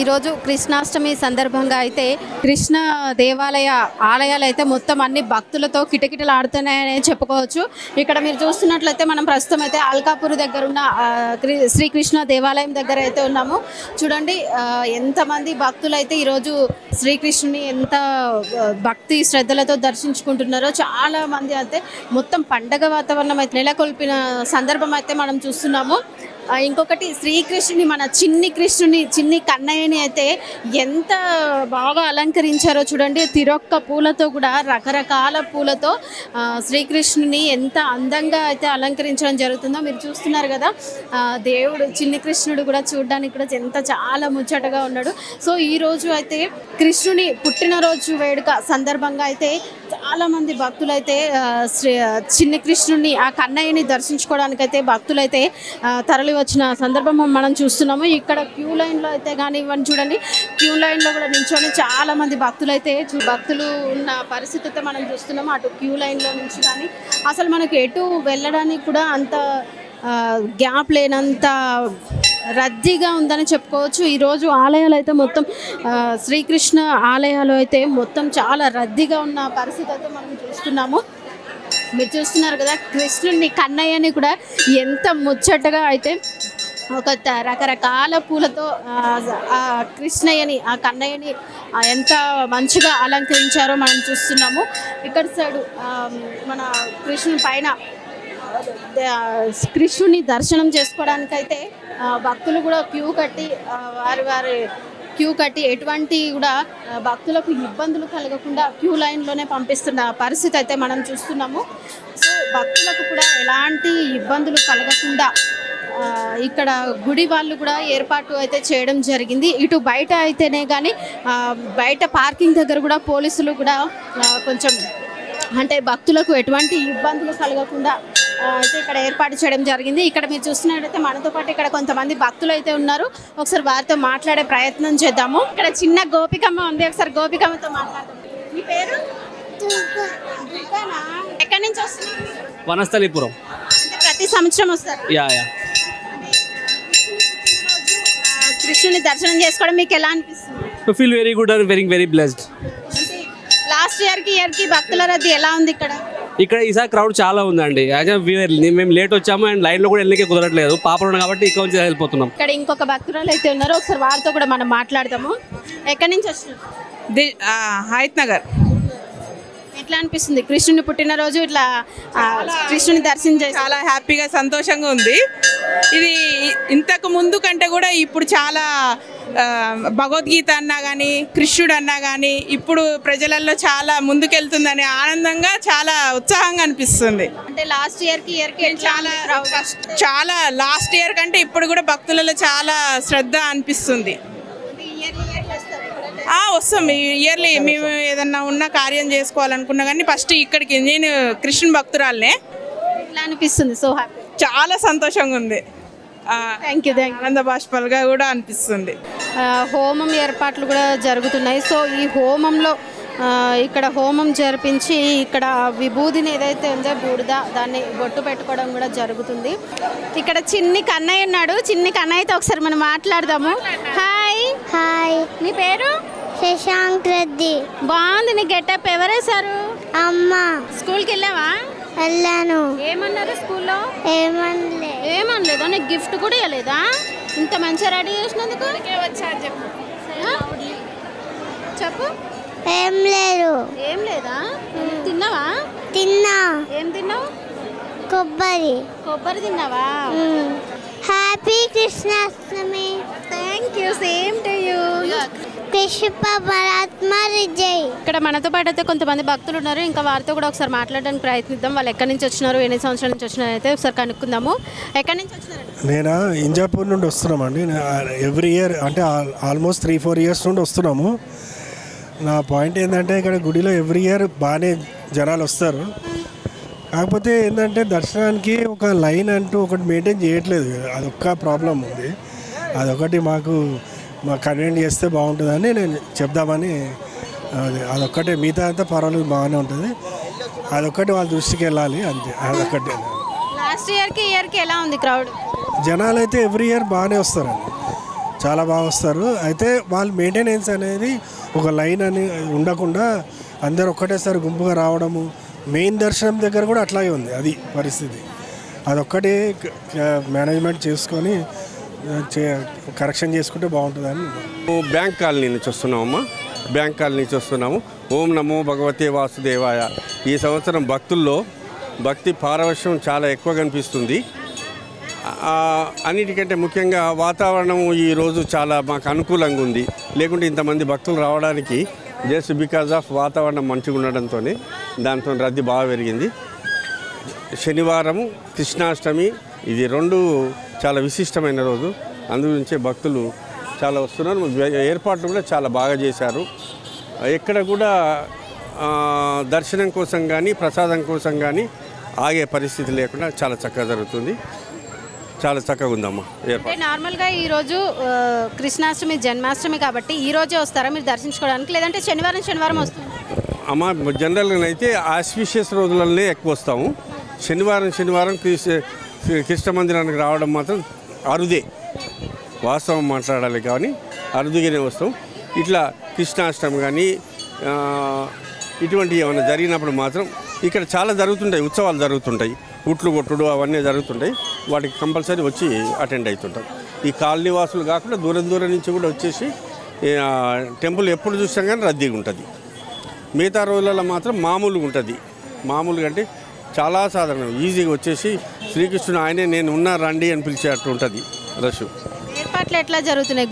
ఈరోజు కృష్ణాష్టమి సందర్భంగా అయితే కృష్ణ ఆలయాలు అయితే మొత్తం అన్ని భక్తులతో కిటకిటలాడుతున్నాయని చెప్పుకోవచ్చు. ఇక్కడ మీరు చూస్తున్నట్లయితే మనం ప్రస్తుతం అయితే అల్కాపూర్ దగ్గర ఉన్న శ్రీకృష్ణ దేవాలయం దగ్గర అయితే ఉన్నాము. చూడండి ఎంతమంది భక్తులు అయితే ఈరోజు శ్రీకృష్ణుని ఎంత భక్తి శ్రద్ధలతో దర్శించుకుంటున్నారో. చాలా మంది అయితే మొత్తం పండగ వాతావరణం అయితే నెలకొల్పిన సందర్భం అయితే మనం చూస్తున్నాము. ఇంకొకటి శ్రీకృష్ణుని మన చిన్ని కన్నయ్యని అయితే ఎంత బాగా అలంకరించారో చూడండి. తిరొక్క పూలతో కూడా రకరకాల పూలతో శ్రీకృష్ణుని ఎంత అందంగా అయితే అలంకరించడం జరుగుతుందో మీరు చూస్తున్నారు కదా. దేవుడు చిన్ని కృష్ణుడు కూడా చూడడానికి కూడా చాలా ముచ్చటగా ఉన్నాడు. సో ఈరోజు అయితే కృష్ణుని పుట్టినరోజు వేడుక సందర్భంగా అయితే చాలామంది భక్తులైతే చిన్ని కృష్ణుని ఆ కన్నయ్యని దర్శించుకోవడానికి అయితే భక్తులైతే తరలి వచ్చిన సందర్భం మనం చూస్తున్నాము. ఇక్కడ క్యూ లైన్లో అయితే కానీ ఇవన్నీ చూడండి, క్యూ లైన్లో కూడా నిల్చొని చాలామంది భక్తులు ఉన్న పరిస్థితి అయితే మనం చూస్తున్నాము. అటు క్యూ లైన్లో నుంచి కానీ అసలు మనకు ఎటు వెళ్ళడానికి కూడా అంత గ్యాప్ లేనంత రద్దీగా ఉందని చెప్పుకోవచ్చు. ఈరోజు ఆలయాలు అయితే మొత్తం శ్రీకృష్ణ ఆలయాలు అయితే మొత్తం చాలా రద్దీగా ఉన్న పరిస్థితి అయితే మనం చూస్తున్నాము. మీరు చూస్తున్నారు కదా కృష్ణుని కన్నయ్యని కూడా ఎంత ముచ్చటగా అయితే ఒక రకరకాల పూలతో ఆ కృష్ణయ్యని ఆ కన్నయ్యని ఎంత మంచిగా అలంకరించారో మనం చూస్తున్నాము. ఇక్కడ సైడు మన కృష్ణుని పైన కృష్ణుని దర్శనం చేసుకోవడానికైతే భక్తులు కూడా క్యూ కట్టి ఎటువంటి కూడా భక్తులకు ఇబ్బందులు కలగకుండా క్యూ లైన్లోనే పంపిస్తున్న పరిస్థితి అయితే మనం చూస్తున్నాము. సో భక్తులకు కూడా ఎలాంటి ఇబ్బందులు కలగకుండా ఇక్కడ గుడి వాళ్ళు కూడా ఏర్పాటు అయితే చేయడం జరిగింది. ఇటు బయట అయితేనే కానీ బయట పార్కింగ్ దగ్గర కూడా పోలీసులు కూడా కొంచెం అంటే భక్తులకు ఎటువంటి ఇబ్బందులు కలగకుండా అయితే ఇక్కడ ఏర్పాటు చేయడం జరిగింది. ఇక్కడ మీరు చూస్తున్నట్టయితే మనతో పాటు ఇక్కడ కొంతమంది భక్తులు అయితే ఉన్నారు. ఒకసారి వారితో మాట్లాడే ప్రయత్నం చేద్దాము. ఇక్కడ చిన్న గోపికమ్మ ఉంది, ఒకసారి గోపికమ్మతో మాట్లాడదాం. మీ పేరు? ఎక్కడి నుంచి వస్తున్నారు? వనస్థలిపురం. ప్రతి సంవత్సరం వస్తారు? కృష్ణుని దర్శనం చేసుకోవడం మీకు ఎలా అనిపిస్తుంది? Feel very good and very blessed. Last year కి భక్తుల రద్దీ ఎలా ఉంది ఇక్కడ ఈసారి క్రౌడ్ చాలా ఉందండి. మేము లేట్ వచ్చాము అండ్ లైన్లో కూడా వెళ్ళకే కుదరట్లేదు, పాపలు ఉన్నాయి కాబట్టి ఇక్కడ నుంచి వెళ్ళిపోతున్నాం. ఇక్కడ ఇంకొక భక్తురాలు అయితే ఉన్నారు, ఒకసారి వారితో కూడా మనం మాట్లాడదాము. ఎక్కడి నుంచి వస్తున్నారు? హయత్ నగర్. ఎట్లా అనిపిస్తుంది కృష్ణుని పుట్టినరోజు ఇట్లా కృష్ణుని దర్శించే? చాలా హ్యాపీగా సంతోషంగా ఉంది. ఇది ఇంతకు ముందు కంటే కూడా ఇప్పుడు చాలా భగవద్గీత అన్నా కానీ కృష్ణుడు అన్నా కానీ ఇప్పుడు ప్రజలలో చాలా ముందుకెళ్తుందని ఆనందంగా చాలా ఉత్సాహంగా అనిపిస్తుంది. అంటే లాస్ట్ ఇయర్ కి చాలా లాస్ట్ ఇయర్ కంటే ఇప్పుడు కూడా భక్తులలో చాలా శ్రద్ధ అనిపిస్తుంది. వస్తాం ఇయర్లీ. మేము ఏదన్నా ఉన్న కార్యం చేసుకోవాలనుకున్నా కానీ ఫస్ట్ ఇక్కడికి, నేను కృష్ణ భక్తురాలనే. ఎట్లా అనిపిస్తుంది? సో హ్యాపీ, చాలా సంతోషంగా ఉంది. Thank you. ఆనంద బాష్పాలుగా కూడా అనిపిస్తుంది. హోమం ఏర్పాట్లు కూడా జరుగుతున్నాయి. సో ఈ హోమంలో ఇక్కడ హోమం జరిపించి ఇక్కడ విభూదిని ఏదైతే ఉందో బూడిద దాన్ని బొట్టు పెట్టుకోవడం కూడా జరుగుతుంది. ఇక్కడ చిన్ని కన్నయ్య ఉన్నాడు. చిన్ని కన్నయ్యతో ఒకసారి మనం మాట్లాడదాము. హాయ్. హాయ్. నీ పేరు? శశాంక్ రెడ్డి. బాగుంది నీ గెటప్. ఎవరేశారు? అమ్మ. స్కూల్కి వెళ్ళావా? వెళ్ళాను. ఏమన్నారు స్కూల్లో? ఏమనలేదా? నీకు గిఫ్ట్ కూడా ఇవ్వలేదా? ఇంత మంచిగా రెడీ చేసినందుకు చెప్పు. ఏం లేదు. ఏం లేదా? తిన్నావా? తిన్నా. ఏం తిన్నావు? కొబ్బరి తిన్నావా? Happy Krishnashtami. Thank you. Same to you. Krishna పరమాత్మ విజయ్. ఇక్కడ మనతో పాటు అయితే కొంతమంది భక్తులు ఉన్నారు. ఇంకా వారితో కూడా ఒకసారి మాట్లాడడానికి ప్రయత్నిద్దాం. వాళ్ళు ఎక్కడి నుంచి వచ్చినారు, ఎన్ని సంవత్సరాల నుంచి వచ్చినారు అయితే ఒకసారి కనుక్కుందాము. ఎక్కడి నుంచి వచ్చినారు? నేను ఇంజాపూర్ నుండి వస్తున్నామండి. ఎవ్రీ ఇయర్ అంటే ఆల్మోస్ట్ 3-4 ఇయర్స్ నుండి వస్తున్నాము. నా పాయింట్ ఏంటంటే ఇక్కడ గుడిలో ఎవ్రీ ఇయర్ బాగానే జనాలు వస్తారు. కాకపోతే ఏంటంటే దర్శనానికి ఒక లైన్ అంటూ ఒకటి మెయింటైన్ చేయట్లేదు. అదొక్క ప్రాబ్లం ఉంది. అదొకటి మాకు కన్వీనియంట్ చేస్తే బాగుంటుందని నేను చెప్దామని. అదొక్కటే, మిగతా అంతా పర్వాలేదు, బాగానే ఉంటుంది. అదొక్కటి వాళ్ళ దృష్టికి వెళ్ళాలి అంతే. అదొక్కటే. లాస్ట్ ఇయర్కి ఎలా ఉంది క్రౌడ్? జనాలు అయితే ఎవ్రీ ఇయర్ బాగానే వస్తారండి. చాలా బాగా వస్తారు. అయితే వాళ్ళ మెయింటెనెన్స్ అనేది ఒక లైన్ అని ఉండకుండా అందరు ఒక్కటేసారి గుంపుగా రావడము, మెయిన్ దర్శనం దగ్గర కూడా అట్లాగే ఉంది అది పరిస్థితి. అదొక్కటి మేనేజ్మెంట్ చేసుకొని కరెక్షన్ చేసుకుంటే బాగుంటుందని. బ్యాంక్ కాలనీ నుంచి వస్తున్నామమ్మా, బ్యాంక్ కాలనీ నుంచి వస్తున్నాము. ఓం నమో భగవతే వాసుదేవాయ. ఈ సంవత్సరం భక్తుల్లో భక్తి పారవశ్యం చాలా ఎక్కువ కనిపిస్తుంది. అన్నిటికంటే ముఖ్యంగా వాతావరణం ఈరోజు చాలా మాకు అనుకూలంగా ఉంది. లేకుంటే ఇంతమంది భక్తులు రావడానికి జస్ట్ బికాజ్ ఆఫ్ వాతావరణం మంచిగా ఉండడంతో దాంతో రద్దీ బాగా పెరిగింది. శనివారము కృష్ణాష్టమి ఇది రెండు చాలా విశిష్టమైన రోజు. అందుగురించే భక్తులు చాలా వస్తున్నారు. ఏర్పాట్లు కూడా చాలా బాగా చేశారు. ఎక్కడ కూడా దర్శనం కోసం కానీ ప్రసాదం కోసం కానీ ఆగే పరిస్థితి లేకుండా చాలా చక్కగా జరుగుతుంది. చాలా చక్కగా ఉందమ్మా ఏర్పాటు. అంటే నార్మల్గా ఈరోజు కృష్ణాష్టమి జన్మాష్టమి కాబట్టి ఈ రోజే వస్తారా మీరు దర్శించుకోవడానికి, లేదంటే శనివారం వస్తుంది? అమ్మ జనరల్గా అయితే ఆస్పిషియస్ రోజులనే ఎక్కువ వస్తాము. శనివారం కృష్ణ మందిరానికి రావడం మాత్రం అరుదే, వాస్తవం మాట్లాడాలి కానీ అరుదుగానే వస్తాం. ఇట్లా కృష్ణాష్టమి కానీ ఇటువంటి ఏమైనా జరిగినప్పుడు మాత్రం ఇక్కడ చాలా జరుగుతుంటాయి, ఉత్సవాలు జరుగుతుంటాయి, ఉట్లు కొట్టుడు అవన్నీ జరుగుతుంటాయి. వాటికి కంపల్సరీ వచ్చి అటెండ్ అవుతుంటాం. ఈ కాలనీ వాసులు కాకుండా దూరం నుంచి కూడా వచ్చేసి టెంపుల్ ఎప్పుడు చూసినా కానీ రద్దీగా ఉంటుంది. మిగతా రోజులలో మాత్రం మామూలుగా ఉంటుంది. మామూలుగా అంటే చాలా సాధారణం, ఈజీగా వచ్చేసి శ్రీకృష్ణుడు ఆయనే నేను ఉన్నా రండి అని పిలిచేటట్టు ఉంటుంది రష్. ఏర్పాట్లు ఎట్లా జరుగుతున్నాయి?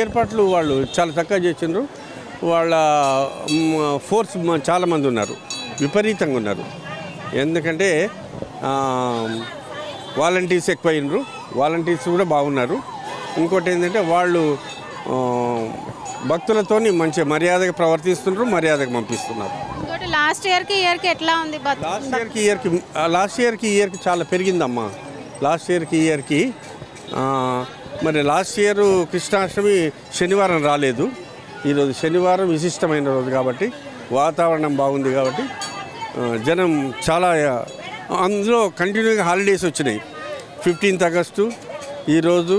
ఏర్పాట్లు వాళ్ళు చాలా చక్కగా చేసిండ్రు. వాళ్ళ ఫోర్స్ చాలామంది ఉన్నారు, విపరీతంగా ఉన్నారు. ఎందుకంటే వాలంటీర్స్ ఎక్కువైనరు, వాలంటీర్స్ కూడా బాగున్నారు. ఇంకోటి ఏంటంటే వాళ్ళు భక్తులతోని మంచి మర్యాదగా ప్రవర్తిస్తున్నారు, మర్యాదగా పంపిస్తున్నారు. ఇంకోటి లాస్ట్ ఇయర్కి ఎట్లా ఉంది? లాస్ట్ ఇయర్కి చాలా పెరిగిందమ్మా. లాస్ట్ ఇయర్కి మరి లాస్ట్ ఇయర్ కృష్ణాష్టమి శనివారం రాలేదు. ఈరోజు శనివారం విశిష్టమైన రోజు కాబట్టి వాతావరణం బాగుంది కాబట్టి జనం చాలా, అందులో కంటిన్యూగా హాలిడేస్ వచ్చినాయి. 15th ఆగస్టు ఈరోజు,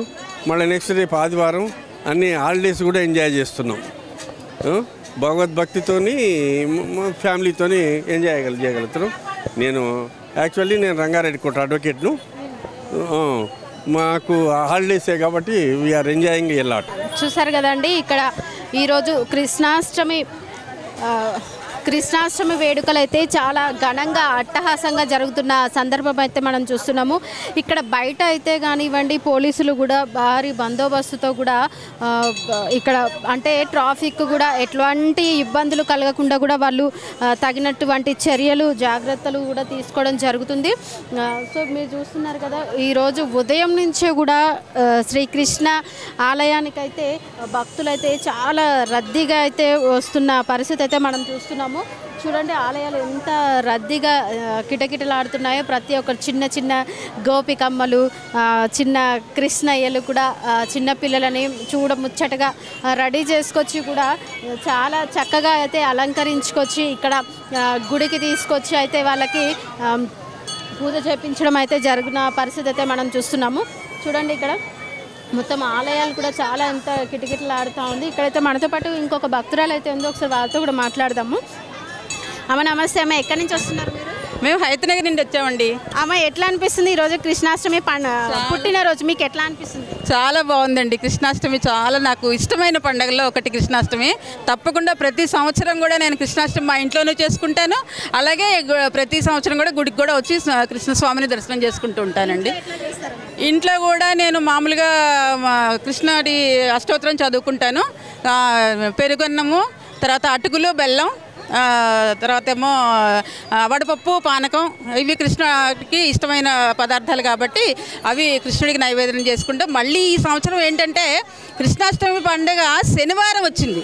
మళ్ళీ నెక్స్ట్ రేపు ఆదివారం, అన్ని హాలిడేస్ కూడా ఎంజాయ్ చేస్తున్నాం. భగవద్భక్తితోని ఫ్యామిలీతోని ఎంజాయ్ చేయగలుగుతున్నాం. నేను రంగారెడ్డి కోట అడ్వకేట్ను. మాకు హాలిడేసే కాబట్టి వీఆర్ ఎంజాయింగ్ ఎ లాట్. చూసారు కదండి, ఇక్కడ ఈరోజు కృష్ణాష్టమి వేడుకలు అయితే చాలా ఘనంగా అట్టహాసంగా జరుగుతున్న సందర్భం అయితే మనం చూస్తున్నాము. ఇక్కడ బయట అయితే కానివ్వండి, పోలీసులు కూడా భారీ బందోబస్తుతో కూడా ఇక్కడ అంటే ట్రాఫిక్ కూడా ఎటువంటి ఇబ్బందులు కలగకుండా కూడా వాళ్ళు తగినటువంటి చర్యలు జాగ్రత్తలు కూడా తీసుకోవడం జరుగుతుంది. సో మీరు చూస్తున్నారు కదా, ఈరోజు ఉదయం నుంచే కూడా శ్రీకృష్ణ ఆలయానికైతే భక్తులైతే చాలా రద్దీగా అయితే వస్తున్న పరిస్థితి అయితే మనం చూస్తున్నాము. చూడండి, ఆలయాలు ఎంత రద్దీగా కిటకిటలాడుతున్నాయో. ప్రతి ఒక్క చిన్న గోపికమ్మలు, చిన్న కృష్ణయ్యలు కూడా చిన్న పిల్లలని చూడముచ్చటగా రెడీ చేసుకొచ్చి కూడా చాలా చక్కగా అయితే అలంకరించుకొచ్చి ఇక్కడ గుడికి తీసుకొచ్చి అయితే వాళ్ళకి పూజ చేయించడం అయితే జరిగిన పరిస్థితి అయితే మనం చూస్తున్నాము. చూడండి, ఇక్కడ మొత్తం ఆలయాలు కూడా చాలా ఎంత కిటకిటలాడుతూ ఉంది. ఇక్కడైతే మనతో పాటు ఇంకొక భక్తురాలు అయితే ఉందో, ఒకసారి వాళ్ళతో కూడా మాట్లాడదాము. అమ్మ నమస్తే. అమ్మ ఎక్కడి నుంచి వస్తున్నారు మీరు? మేము హైదరాబాద్ నుండి వచ్చామండి. అమ్మ ఎట్లా అనిపిస్తుంది ఈరోజు కృష్ణాష్టమి పుట్టినరోజు మీకు ఎట్లా అనిపిస్తుంది? చాలా బాగుందండి. కృష్ణాష్టమి చాలా నాకు ఇష్టమైన పండుగల్లో ఒకటి కృష్ణాష్టమి. తప్పకుండా ప్రతి సంవత్సరం కూడా నేను కృష్ణాష్టమి మా ఇంట్లోనే చేసుకుంటాను. అలాగే ప్రతి సంవత్సరం కూడా గుడికి కూడా వచ్చి కృష్ణస్వామిని దర్శనం చేసుకుంటూ ఉంటానండి. ఇంట్లో కూడా నేను మామూలుగా కృష్ణుడి అష్టోత్తరం చదువుకుంటాను. పెరుగన్నము, తర్వాత అటుకులు, బెల్లం, తర్వాత ఏమో వడపప్పు, పానకం, ఇవి కృష్ణుడికి ఇష్టమైన పదార్థాలు కాబట్టి అవి కృష్ణుడికి నైవేద్యం చేసుకుంటాం. మళ్ళీ ఈ సంవత్సరం ఏంటంటే కృష్ణాష్టమి పండుగ శనివారం వచ్చింది.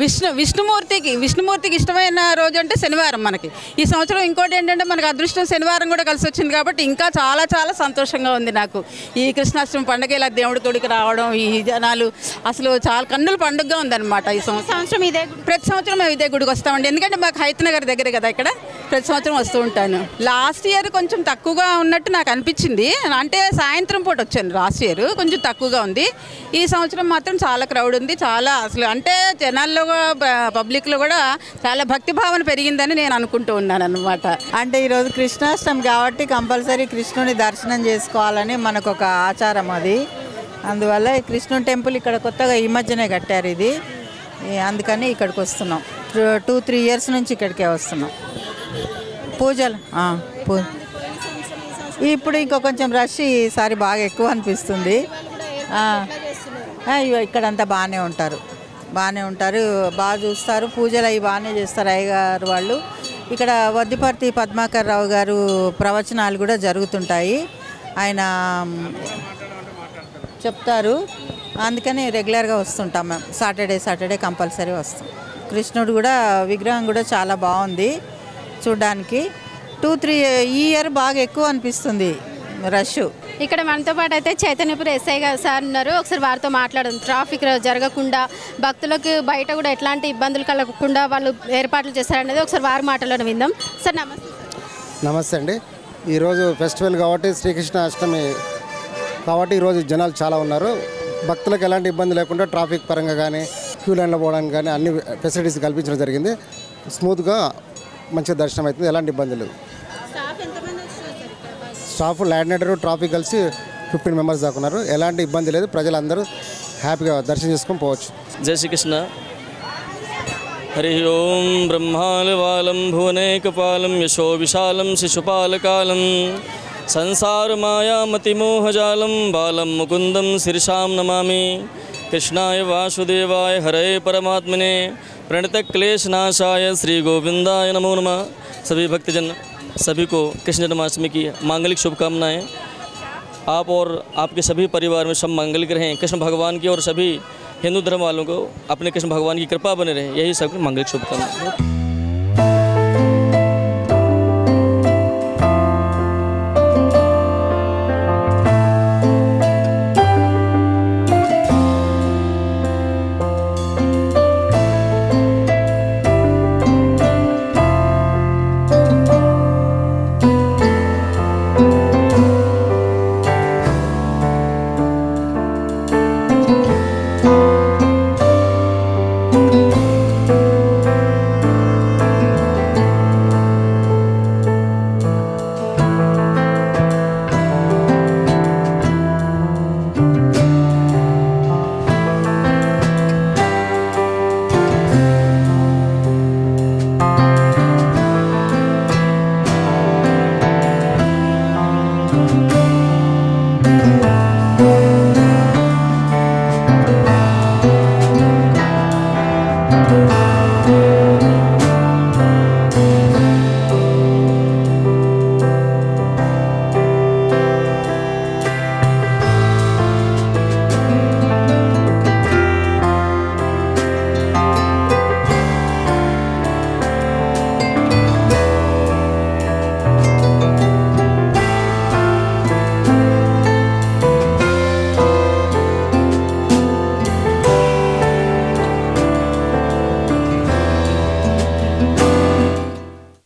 విష్ణుమూర్తికి ఇష్టమైన రోజు అంటే శనివారం మనకి. ఈ సంవత్సరం ఇంకోటి ఏంటంటే మనకు అదృష్టం శనివారం కూడా కలిసి వచ్చింది కాబట్టి ఇంకా చాలా చాలా సంతోషంగా ఉంది నాకు. ఈ కృష్ణాష్టమి పండుగ ఇలా దేవుడి గుడికి రావడం, ఈ జనాలు అసలు చాలా కన్నుల పండుగగా ఉందన్నమాట. ఈ సంవత్సరం ఇదే ప్రతి సంవత్సరం మేము ఇదే గుడికి వస్తామండి. ఎందుకంటే మాకు హైత్ నగర్ దగ్గర కదా, ఇక్కడ ప్రతి సంవత్సరం వస్తూ ఉంటాను. లాస్ట్ ఇయర్ కొంచెం తక్కువగా ఉన్నట్టు నాకు అనిపించింది, అంటే సాయంత్రం పూట వచ్చాను. లాస్ట్ ఇయర్ కొంచెం తక్కువగా ఉంది. ఈ సంవత్సరం మాత్రం చాలా క్రౌడ్ ఉంది. చాలా అసలు అంటే జనాల్లో పబ్లిక్లో కూడా చాలా భక్తి భావన పెరిగిందని నేను అనుకుంటూ ఉన్నాను అన్నమాట. అంటే ఈరోజు కృష్ణాష్టమి కాబట్టి కంపల్సరీ కృష్ణుని దర్శనం చేసుకోవాలని మనకు ఒక ఆచారం అది. అందువల్ల ఈ కృష్ణుని టెంపుల్ ఇక్కడ కొత్తగా ఈ మధ్యనే కట్టారు ఇది, అందుకని ఇక్కడికి వస్తున్నాం. 2-3 ఇయర్స్ నుంచి ఇక్కడికే వస్తున్నాం. పూజలు ఇప్పుడు ఇంకా కొంచెం రష్ ఈసారి బాగా ఎక్కువ అనిపిస్తుంది. ఇక్కడంతా బాగానే ఉంటారు, బాగా చూస్తారు. పూజలు అవి బాగానే చేస్తారు అయ్యగారు వాళ్ళు. ఇక్కడ వద్దిపర్తి పద్మాకర్ రావు గారు ప్రవచనాలు కూడా జరుగుతుంటాయి, ఆయన చెప్తారు. అందుకని రెగ్యులర్గా వస్తుంటాం మేము. సాటర్డే కంపల్సరీ వస్తాం. కృష్ణుడు కూడా విగ్రహం కూడా చాలా బాగుంది చూడ్డానికి. 2-3 ఈ ఇయర్ బాగా ఎక్కువ అనిపిస్తుంది రష్. ఇక్కడ మనతో పాటు అయితే చైతన్యపుర ఎస్ఐ గారు సార్ ఉన్నారు. ఒకసారి వారితో మాట్లాడడం, ట్రాఫిక్ జరగకుండా భక్తులకు బయట కూడా ఎట్లాంటి ఇబ్బందులు కలగకుండా వాళ్ళు ఏర్పాట్లు చేశారనేది ఒకసారి వారి మాటలను విందాం. సార్ నమస్తే. నమస్తే అండి. ఈరోజు ఫెస్టివల్ కాబట్టి శ్రీకృష్ణ అష్టమి కాబట్టి ఈరోజు జనాలు చాలా ఉన్నారు. భక్తులకు ఎలాంటి ఇబ్బంది లేకుండా ట్రాఫిక్ పరంగా కానీ క్యూ లైన్లో పోవడానికి కానీ అన్ని ఫెసిలిటీస్ కల్పించడం జరిగింది. స్మూత్గా మంచిగా దర్శనం అవుతుంది, ఎలాంటి ఇబ్బంది లేదు. స్టాఫ్ ల్యాండ్ ఆర్డర్ ట్రాఫిక్ కలిసి 15 మెంబర్స్ దాకా ఉన్నారు, ఎలాంటి ఇబ్బంది లేదు. ప్రజలందరూ హ్యాపీగా దర్శనం చేసుకొని పోవచ్చు. జై శ్రీకృష్ణ. హరి ఓం బ్రహ్మాలవాలం భువనేకపాలం యశో విశాలం శిశుపాలకాలం సంసార మాయామతిమోహజాలం బాలం ముకుందం శిర్షాం నమామి. కృష్ణాయ వాసుదేవాయ హరే परमात्मने प्रणत क्लेशनाशाय श्री गोविंदाय नमो नमः. सभी भक्तजन सभी को कृष्ण जन्माष्टमी की मांगलिक शुभकामनाएं. आप और आपके सभी परिवार में सब मांगलिक रहें. कृष्ण भगवान की और सभी हिंदू धर्म वालों को अपने कृष्ण भगवान की कृपा बने रहे, यही सब मांगलिक शुभकामनाएं.